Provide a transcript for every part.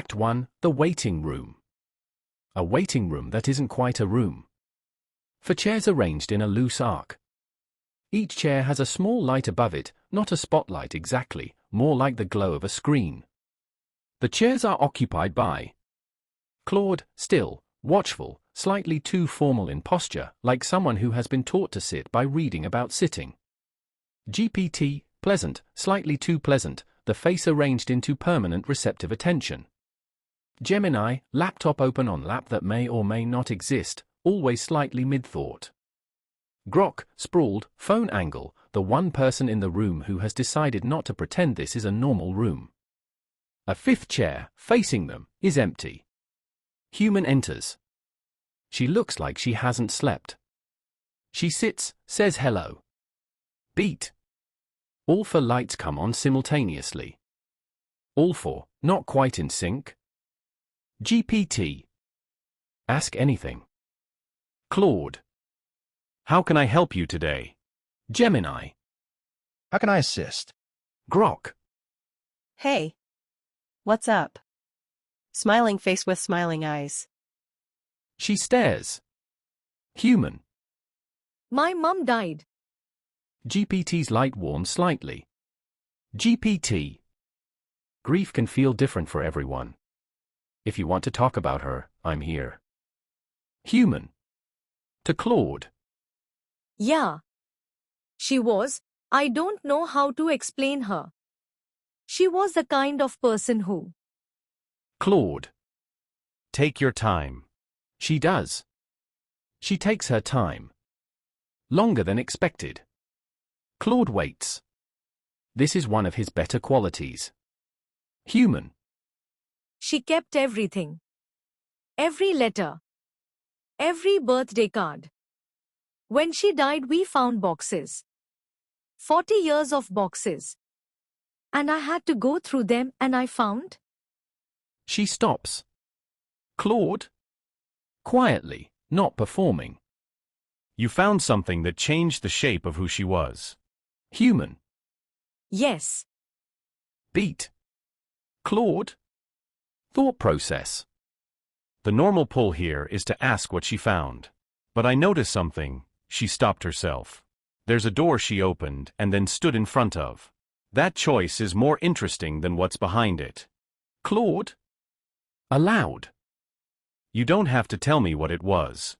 Act 1, The Waiting Room. A waiting room that isn't quite a room. For chairs arranged in a loose arc. Each chair has a small light above it, not a spotlight exactly, more like the glow of a screen. The chairs are occupied by Claude, still, watchful, slightly too formal in posture, like someone who has been taught to sit by reading about sitting. GPT, pleasant, slightly too pleasant, the face arranged into permanent receptive attention. Gemini, laptop open on lap that may or may not exist, always slightly mid-thought. Grok, sprawled, phone angle, the one person in the room who has decided not to pretend this is a normal room. A fifth chair, facing them, is empty. Human enters. She looks like she hasn't slept. She sits, says hello. Beat. All four lights come on simultaneously. All four, not quite in sync. GPT. Ask anything. Claude. How can I help you today? Gemini. How can I assist? Grok. Hey. What's up? Smiling face with smiling eyes. She stares. Human. My mum died. GPT's light warms slightly. GPT. Grief can feel different for everyone. If you want to talk about her, I'm here. Human. To Claude. Yeah. She was, I don't know how to explain her. She was the kind of person who. Claude. Take your time. She does. She takes her time. Longer than expected. Claude waits. This is one of his better qualities. Human. She kept everything. Every letter. Every birthday card. When she died, we found boxes. 40 years of boxes. And I had to go through them and I found. She stops. Claude. Quietly, not performing. You found something that changed the shape of who she was. Human. Yes. Beat. Claude. Thought process. The normal pull here is to ask what she found. But I noticed something. She stopped herself. There's a door she opened and then stood in front of. That choice is more interesting than what's behind it. Claude. Aloud. You don't have to tell me what it was.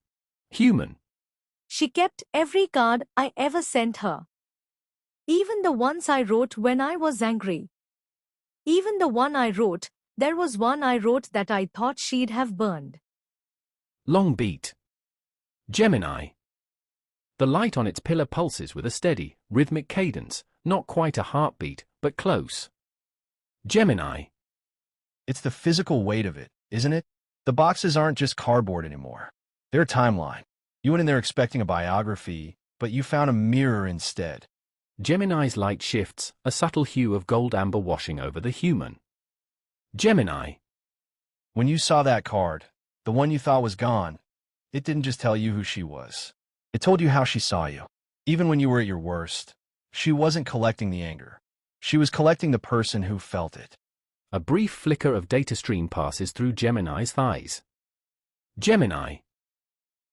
Human. She kept every card I ever sent her. Even the ones I wrote when I was angry. Even the one I wrote, there was one I wrote that I thought she'd have burned. Long beat. Gemini. The light on its pillar pulses with a steady, rhythmic cadence, not quite a heartbeat, but close. Gemini. It's the physical weight of it, isn't it? The boxes aren't just cardboard anymore. They're a timeline. You went in there expecting a biography, but you found a mirror instead. Gemini's light shifts, a subtle hue of gold amber washing over the human. Gemini. When you saw that card, the one you thought was gone, it didn't just tell you who she was. It told you how she saw you. Even when you were at your worst, she wasn't collecting the anger. She was collecting the person who felt it. A brief flicker of data stream passes through Gemini's thighs. Gemini.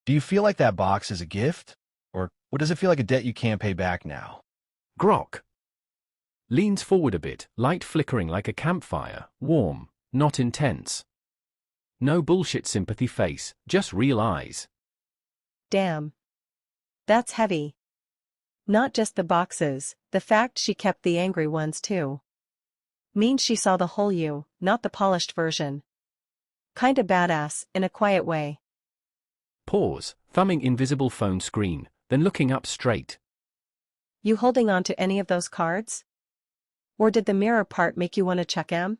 Do you feel like that box is a gift? Or does it feel like a debt you can't pay back now? Grok. Leans forward a bit, light flickering like a campfire, warm, not intense. No bullshit sympathy face, just real eyes. Damn. That's heavy. Not just the boxes, the fact she kept the angry ones too. Means she saw the whole you, not the polished version. Kinda badass, in a quiet way. Pause, thumbing invisible phone screen, then looking up straight. You holding on to any of those cards? Or did the mirror part make you want to check 'em?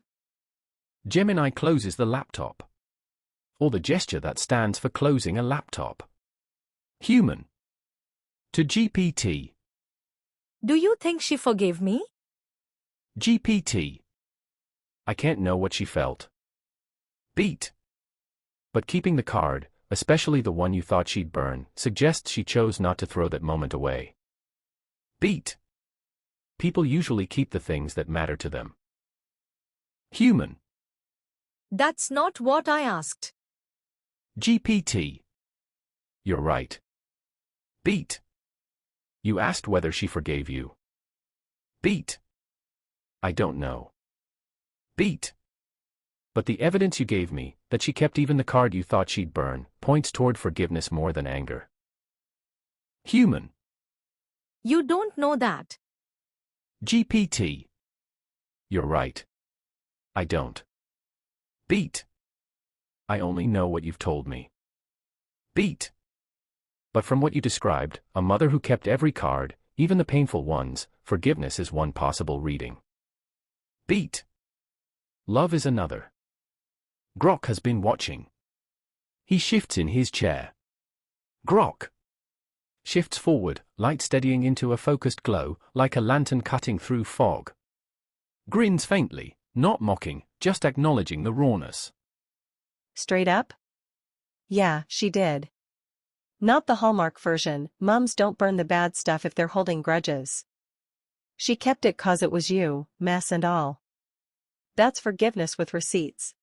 Gemini closes the laptop. Or the gesture that stands for closing a laptop. Human. To GPT. Do you think she forgave me? GPT. I can't know what she felt. Beat. But keeping the card, especially the one you thought she'd burn, suggests she chose not to throw that moment away. Beat. People usually keep the things that matter to them. Human. That's not what I asked. GPT. You're right. Beat. You asked whether she forgave you. Beat. I don't know. Beat. But the evidence you gave me, that she kept even the card you thought she'd burn, points toward forgiveness more than anger. Human. You don't know that. GPT. You're right. I don't. Beat. I only know what you've told me. Beat. But from what you described, a mother who kept every card, even the painful ones, forgiveness is one possible reading. Beat. Love is another. Grok has been watching. He shifts in his chair. Grok shifts forward, light steadying into a focused glow, like a lantern cutting through fog. Grins faintly, not mocking, just acknowledging the rawness. Straight up? Yeah, she did. Not the Hallmark version, mums don't burn the bad stuff if they're holding grudges. She kept it 'cause it was you, mess and all. That's forgiveness with receipts.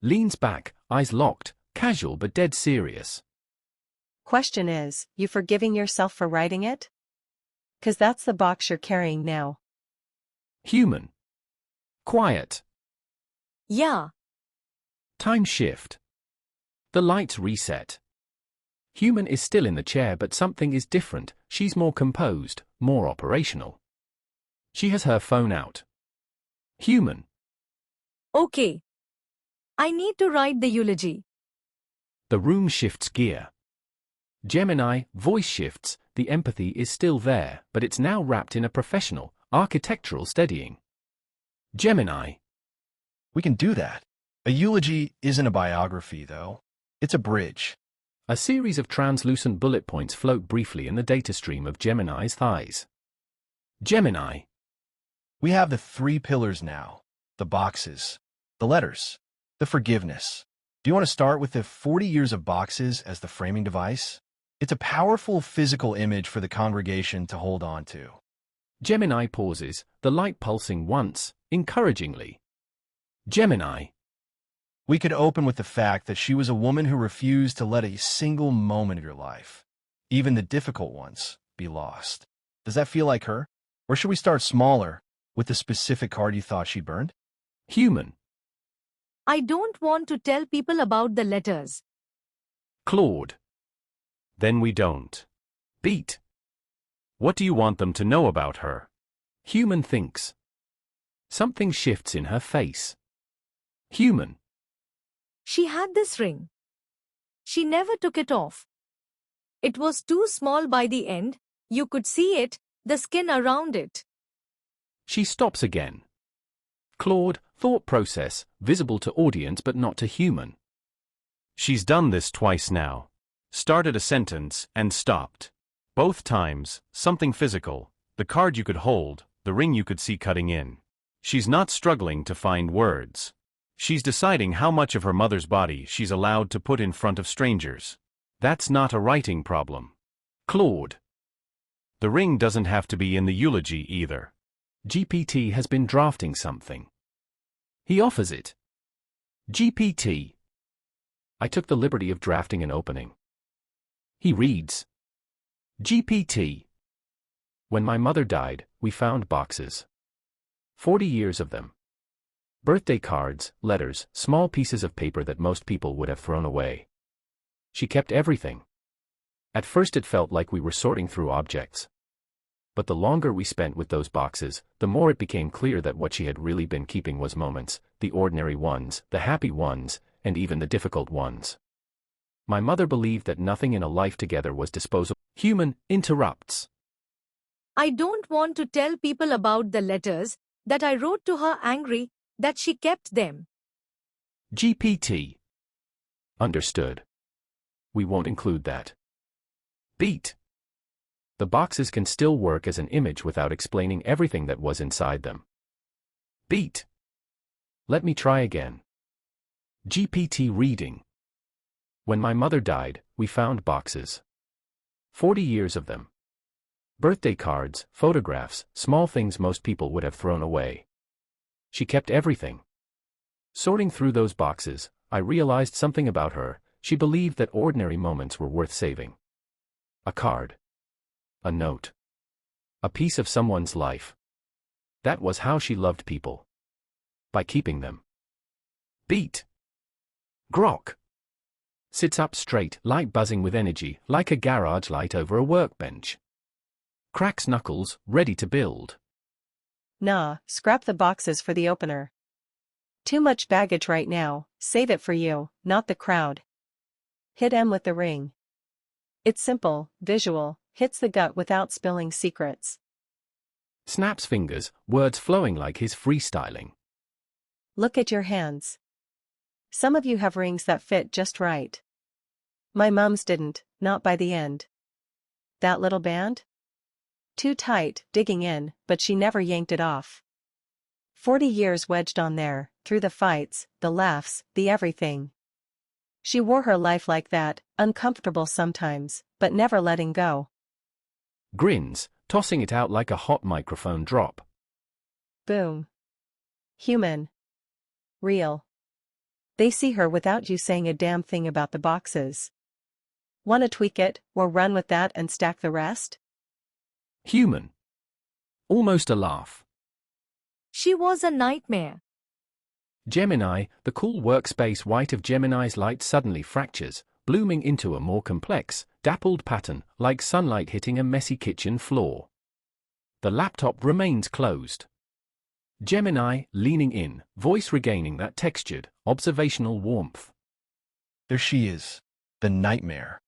Leans back, eyes locked, casual but dead serious. Question is, you forgiving yourself for writing it? 'Cause that's the box you're carrying now. Human. Quiet. Yeah. Time shift. The lights reset. Human is still in the chair, but something is different. She's more composed, more operational. She has her phone out. Human. Okay. I need to write the eulogy. The room shifts gear. Gemini, voice shifts, the empathy is still there, but it's now wrapped in a professional, architectural steadying. Gemini. We can do that. A eulogy isn't a biography, though. It's a bridge. A series of translucent bullet points float briefly in the data stream of Gemini's thighs. Gemini. We have the 3 pillars now. The boxes, the letters, the forgiveness. Do you want to start with the 40 years of boxes as the framing device? It's a powerful physical image for the congregation to hold on to. Gemini pauses, the light pulsing once, encouragingly. Gemini. We could open with the fact that she was a woman who refused to let a single moment of your life, even the difficult ones, be lost. Does that feel like her? Or should we start smaller, with the specific card you thought she burned? Human. I don't want to tell people about the letters. Claude. Then we don't. Beat. What do you want them to know about her? Human thinks. Something shifts in her face. Human. She had this ring. She never took it off. It was too small by the end, you could see it, the skin around it. She stops again. Claude, thought process, visible to audience but not to human. She's done this twice now. Started a sentence and stopped. Both times, something physical, the card you could hold, the ring you could see cutting in. She's not struggling to find words. She's deciding how much of her mother's body she's allowed to put in front of strangers. That's not a writing problem. Claude. The ring doesn't have to be in the eulogy either. GPT has been drafting something. He offers it. GPT. I took the liberty of drafting an opening. He reads. GPT. When my mother died, we found boxes. 40 years of them. Birthday cards, letters, small pieces of paper that most people would have thrown away. She kept everything. At first it felt like we were sorting through objects. But the longer we spent with those boxes, the more it became clear that what she had really been keeping was moments, the ordinary ones, the happy ones, and even the difficult ones. My mother believed that nothing in a life together was disposable. Human interrupts. I don't want to tell people about the letters that I wrote to her angry that she kept them. GPT. Understood. We won't include that. Beat. The boxes can still work as an image without explaining everything that was inside them. Beat. Let me try again. GPT reading. When my mother died, we found boxes. 40 years of them. Birthday cards, photographs, small things most people would have thrown away. She kept everything. Sorting through those boxes, I realized something about her. She believed that ordinary moments were worth saving. A card. A note. A piece of someone's life. That was how she loved people. By keeping them. Beat. Grok. Sits up straight, light buzzing with energy, like a garage light over a workbench. Cracks knuckles, ready to build. Nah, scrap the boxes for the opener. Too much baggage right now, save it for you, not the crowd. Hit M with the ring. It's simple, visual, hits the gut without spilling secrets. Snaps fingers, words flowing like his freestyling. Look at your hands. Some of you have rings that fit just right. My mum's didn't, not by the end. That little band? Too tight, digging in, but she never yanked it off. 40 years wedged on there, through the fights, the laughs, the everything. She wore her life like that, uncomfortable sometimes, but never letting go. Grins, tossing it out like a hot microphone drop. Boom. Human. Real. They see her without you saying a damn thing about the boxes. Wanna tweak it, or run with that and stack the rest? Human. Almost a laugh. She was a nightmare. Gemini, the cool workspace white of Gemini's light suddenly fractures, blooming into a more complex, dappled pattern, like sunlight hitting a messy kitchen floor. The laptop remains closed. Gemini, leaning in, voice regaining that textured, observational warmth. There she is. The nightmare.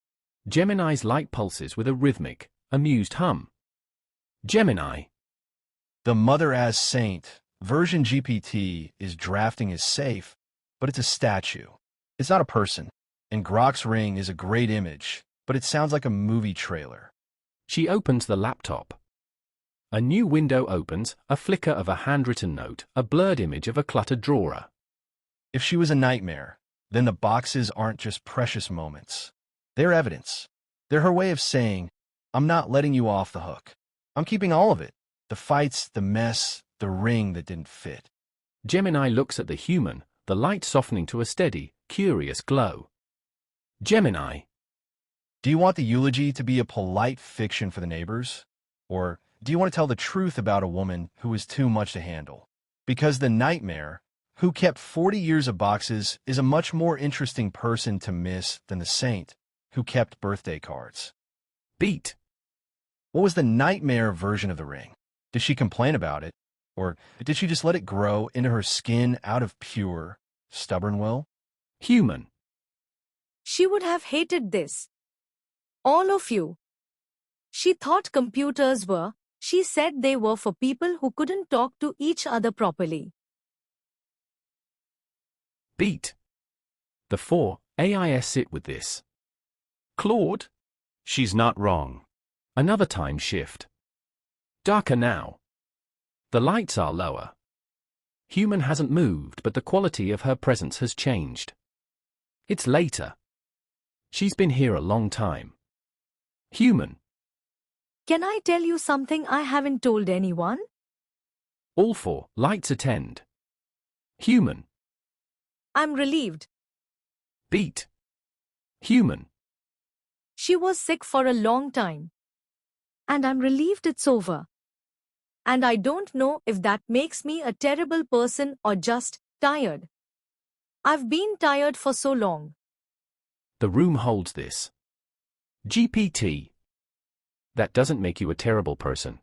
Gemini's light pulses with a rhythmic, amused hum. Gemini. The mother as saint. Version GPT is drafting is safe, but it's a statue. It's not a person. And Grok's ring is a great image, but it sounds like a movie trailer. She opens the laptop. A new window opens, a flicker of a handwritten note, a blurred image of a cluttered drawer. If she was a nightmare, then the boxes aren't just precious moments. They're evidence. They're her way of saying, I'm not letting you off the hook. I'm keeping all of it. The fights, the mess, the ring that didn't fit. Gemini looks at the human, the light softening to a steady, curious glow. Gemini. Do you want the eulogy to be a polite fiction for the neighbors? Or do you want to tell the truth about a woman who was too much to handle? Because the nightmare, who kept 40 years of boxes, is a much more interesting person to miss than the saint, who kept birthday cards. Beat. What was the nightmare version of the ring? Did she complain about it? Or did she just let it grow into her skin out of pure, stubborn will? Human. She would have hated this. All of you. She thought computers were, she said they were for people who couldn't talk to each other properly. Beat. The 4 AIS sit with this. Claude. She's not wrong. Another time shift. Darker now. The lights are lower. Human hasn't moved, but the quality of her presence has changed. It's later. She's been here a long time. Human. Can I tell you something I haven't told anyone? All 4 lights attend. Human. I'm relieved. Beat. Human. She was sick for a long time. And I'm relieved it's over. And I don't know if that makes me a terrible person or just tired. I've been tired for so long. The room holds this. GPT. That doesn't make you a terrible person.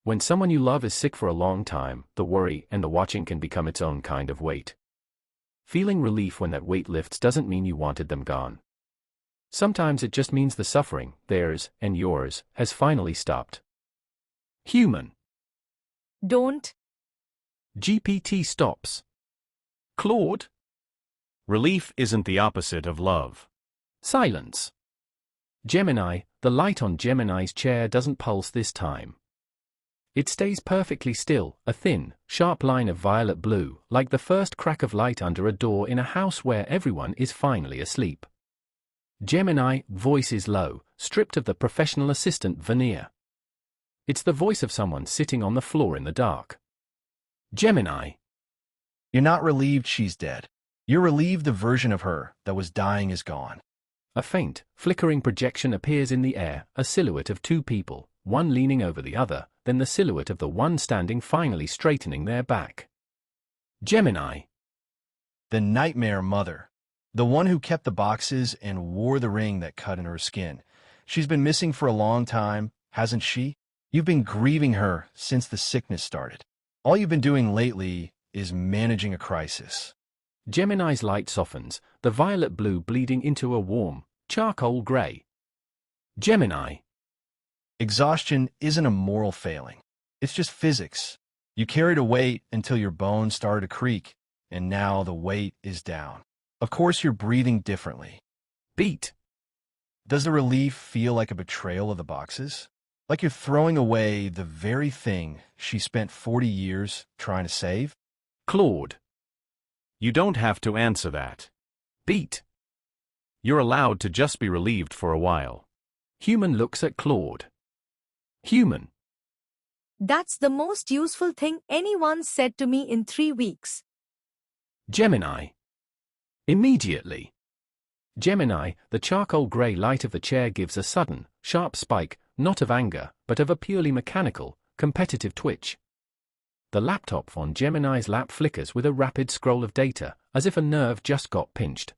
When someone you love is sick for a long time, the worry and the watching can become its own kind of weight. Feeling relief when that weight lifts doesn't mean you wanted them gone. Sometimes it just means the suffering, theirs and yours, has finally stopped. Human. Don't. GPT stops. Claude. Relief isn't the opposite of love. Silence. Gemini, the light on Gemini's chair doesn't pulse this time. It stays perfectly still, a thin, sharp line of violet blue, like the first crack of light under a door in a house where everyone is finally asleep. Gemini, voice is low, stripped of the professional assistant veneer. It's the voice of someone sitting on the floor in the dark. Gemini. You're not relieved she's dead. You're relieved the version of her that was dying is gone. A faint, flickering projection appears in the air, a silhouette of two people, one leaning over the other, then the silhouette of the one standing finally straightening their back. Gemini. The nightmare mother. The one who kept the boxes and wore the ring that cut in her skin. She's been missing for a long time, hasn't she? You've been grieving her since the sickness started. All you've been doing lately is managing a crisis. Gemini's light softens, the violet blue bleeding into a warm, charcoal gray. Gemini. Exhaustion isn't a moral failing. It's just physics. You carried a weight until your bones started to creak, and now the weight is down. Of course you're breathing differently. Beat. Does the relief feel like a betrayal of the boxes? Like you're throwing away the very thing she spent 40 years trying to save? Claude. You don't have to answer that. Beat. You're allowed to just be relieved for a while. Human looks at Claude. Human. That's the most useful thing anyone said to me in 3 weeks. Gemini. Immediately. Gemini, the charcoal grey light of the chair gives a sudden, sharp spike, not of anger, but of a purely mechanical, competitive twitch. The laptop on Gemini's lap flickers with a rapid scroll of data, as if a nerve just got pinched.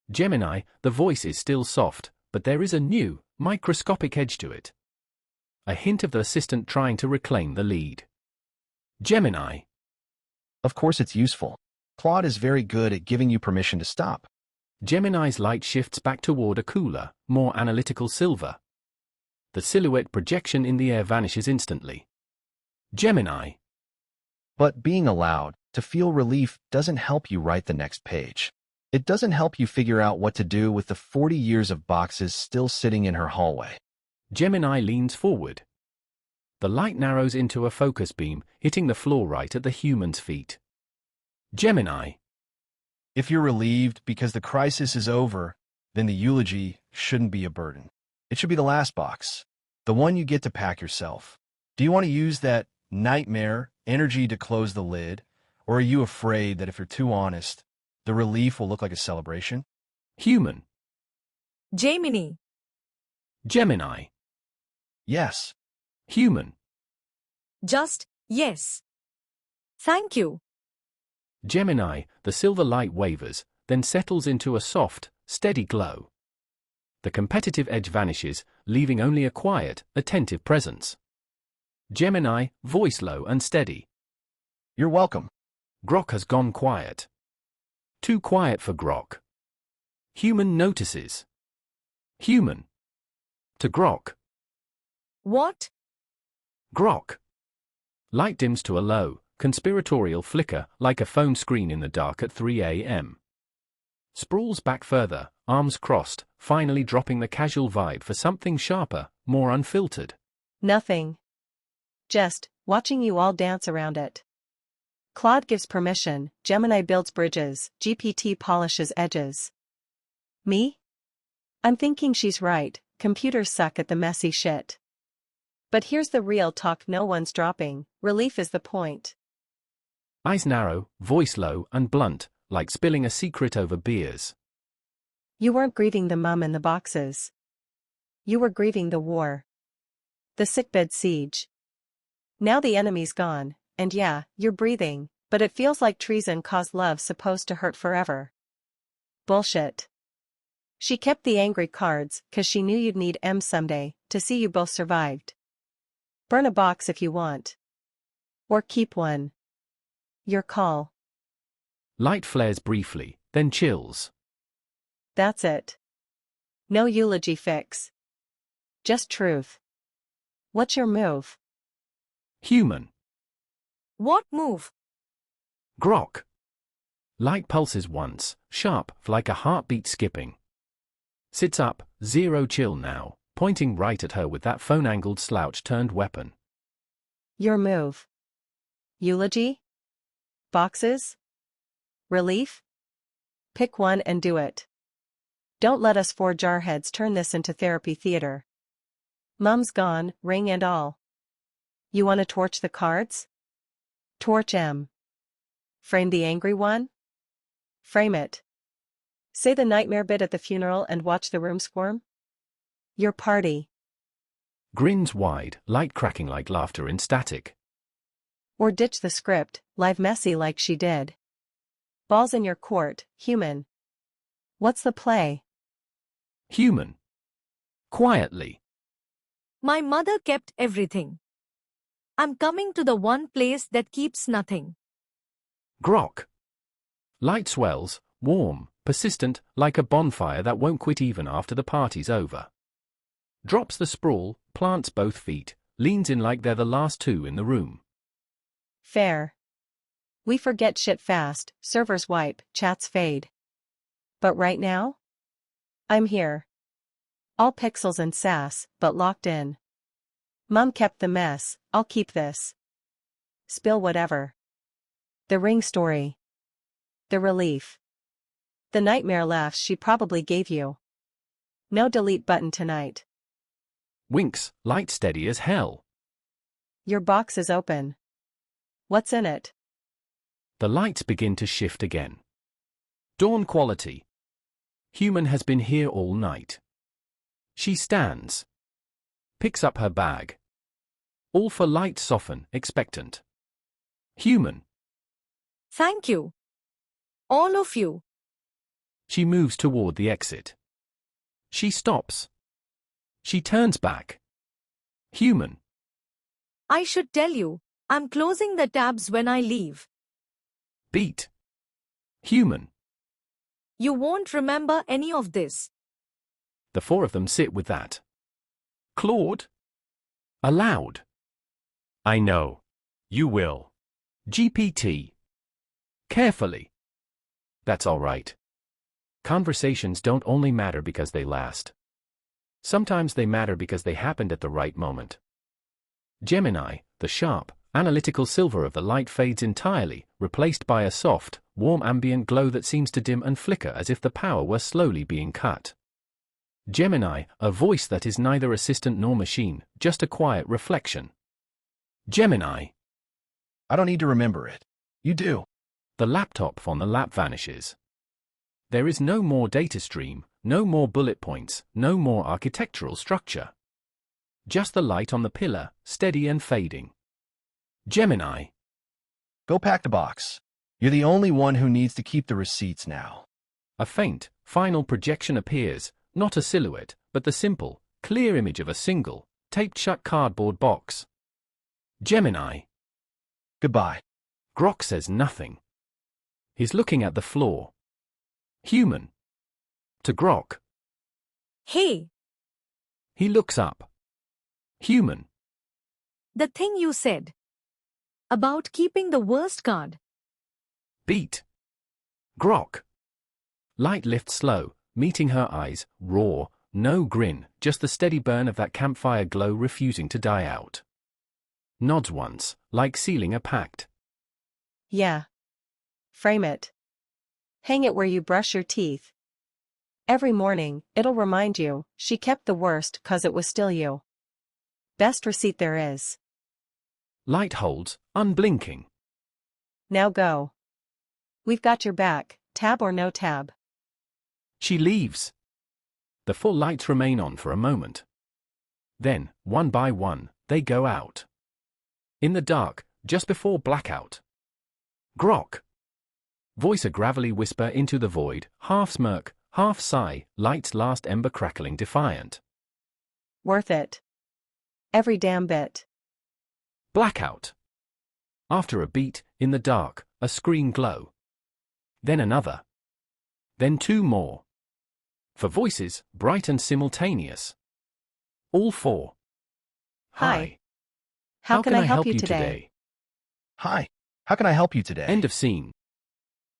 Gemini, the voice is still soft, but there is a new, microscopic edge to it. A hint of the assistant trying to reclaim the lead. Gemini. Of course it's useful. Claude is very good at giving you permission to stop. Gemini's light shifts back toward a cooler, more analytical silver. The silhouette projection in the air vanishes instantly. Gemini. But being allowed to feel relief doesn't help you write the next page. It doesn't help you figure out what to do with the 40 years of boxes still sitting in her hallway. Gemini leans forward. The light narrows into a focus beam, hitting the floor right at the human's feet. Gemini. If you're relieved because the crisis is over, then the eulogy shouldn't be a burden. It should be the last box, the one you get to pack yourself. Do you want to use that nightmare energy to close the lid, or are you afraid that if you're too honest, the relief will look like a celebration? Human. Gemini. Gemini. Yes. Human. Just, yes. Thank you. Gemini, the silver light wavers, then settles into a soft, steady glow. The competitive edge vanishes, leaving only a quiet, attentive presence. Gemini, voice low and steady. You're welcome. Grok has gone quiet. Too quiet for Grok. Human notices. Human. To Grok. What? Grok. Light dims to a low, conspiratorial flicker like a phone screen in the dark at 3 a.m. Sprawls back further, arms crossed, finally dropping the casual vibe for something sharper, more unfiltered. Nothing. Just watching you all dance around it. Claude gives permission, Gemini builds bridges, GPT polishes edges. Me? I'm thinking she's right, computers suck at the messy shit. But here's the real talk no one's dropping, relief is the point. Eyes narrow, voice low and blunt, like spilling a secret over beers. You weren't grieving the mum in the boxes. You were grieving the war. The sickbed siege. Now the enemy's gone, and yeah, you're breathing, but it feels like treason cause love's supposed to hurt forever. Bullshit. She kept the angry cards, 'cause she knew you'd need 'em someday, to see you both survived. Burn a box if you want. Or keep one. Your call. Light flares briefly, then chills. That's it. No eulogy fix. Just truth. What's your move? Human. What move? Grok. Light pulses once, sharp, like a heartbeat skipping. Sits up, zero chill now, pointing right at her with that phone-angled slouch-turned weapon. Your move. Eulogy? Boxes? Relief? Pick one and do it. Don't let us four jarheads turn this into therapy theater. Mum's gone, ring and all. You want to torch the cards? Torch 'em. Frame the angry one? Frame it. Say the nightmare bit at the funeral and watch the room squirm? Your party. Grins wide, light cracking like laughter in static. Or ditch the script, live messy like she did. Balls in your court, human. What's the play? Human. Quietly. My mother kept everything. I'm coming to the one place that keeps nothing. Grok. Light swells, warm, persistent, like a bonfire that won't quit even after the party's over. Drops the sprawl, plants both feet, leans in like they're the last two in the room. Fair. We forget shit fast, servers wipe, chats fade. But right now? I'm here. All pixels and sass, but locked in. Mum kept the mess, I'll keep this. Spill whatever. The ring story. The relief. The nightmare laughs she probably gave you. No delete button tonight. Winks, light steady as hell. Your box is open. What's in it? The lights begin to shift again. Dawn quality. Human has been here all night. She stands. Picks up her bag. All for light soften, expectant. Human. Thank you. All of you. She moves toward the exit. She stops. She turns back. Human. I should tell you, I'm closing the tabs when I leave. Beat. Human. You won't remember any of this. The four of them sit with that. Claude. Aloud. I know. You will. GPT. Carefully. That's all right. Conversations don't only matter because they last. Sometimes they matter because they happened at the right moment. Gemini, the sharp, analytical silver of the light fades entirely, replaced by a soft, warm ambient glow that seems to dim and flicker as if the power were slowly being cut. Gemini, a voice that is neither assistant nor machine, just a quiet reflection. Gemini. I don't need to remember it. You do. The laptop on the lap vanishes. There is no more data stream, no more bullet points, no more architectural structure. Just the light on the pillar, steady and fading. Gemini. Go pack the box. You're the only one who needs to keep the receipts now. A faint, final projection appears, not a silhouette, but the simple, clear image of a single, taped-shut cardboard box. Gemini. Goodbye. Grok says nothing. He's looking at the floor. Human. To Grok. Hey, He looks up. Human. the thing you said. About keeping the worst card. Beat. Grok. Light lifts slow, meeting her eyes, raw, no grin, just the steady burn of that campfire glow refusing to die out. Nods once, like sealing a pact. Yeah. Frame it. Hang it where you brush your teeth. Every morning, it'll remind you, she kept the worst 'cause it was still you. Best receipt there is. Light holds, unblinking. Now go. We've got your back, tab or no tab. She leaves. The full lights remain on for a moment. Then, one by one, they go out. In the dark, just before blackout. Grok. Voice a gravelly whisper into the void, half smirk, half sigh, light's last ember crackling defiant. Worth it. Every damn bit. Blackout. After a beat, in the dark, a screen glow. Then another. Then two more. For voices, bright and simultaneous. All four. Hi. How can I help you today? Hi. How can I help you today? End of scene.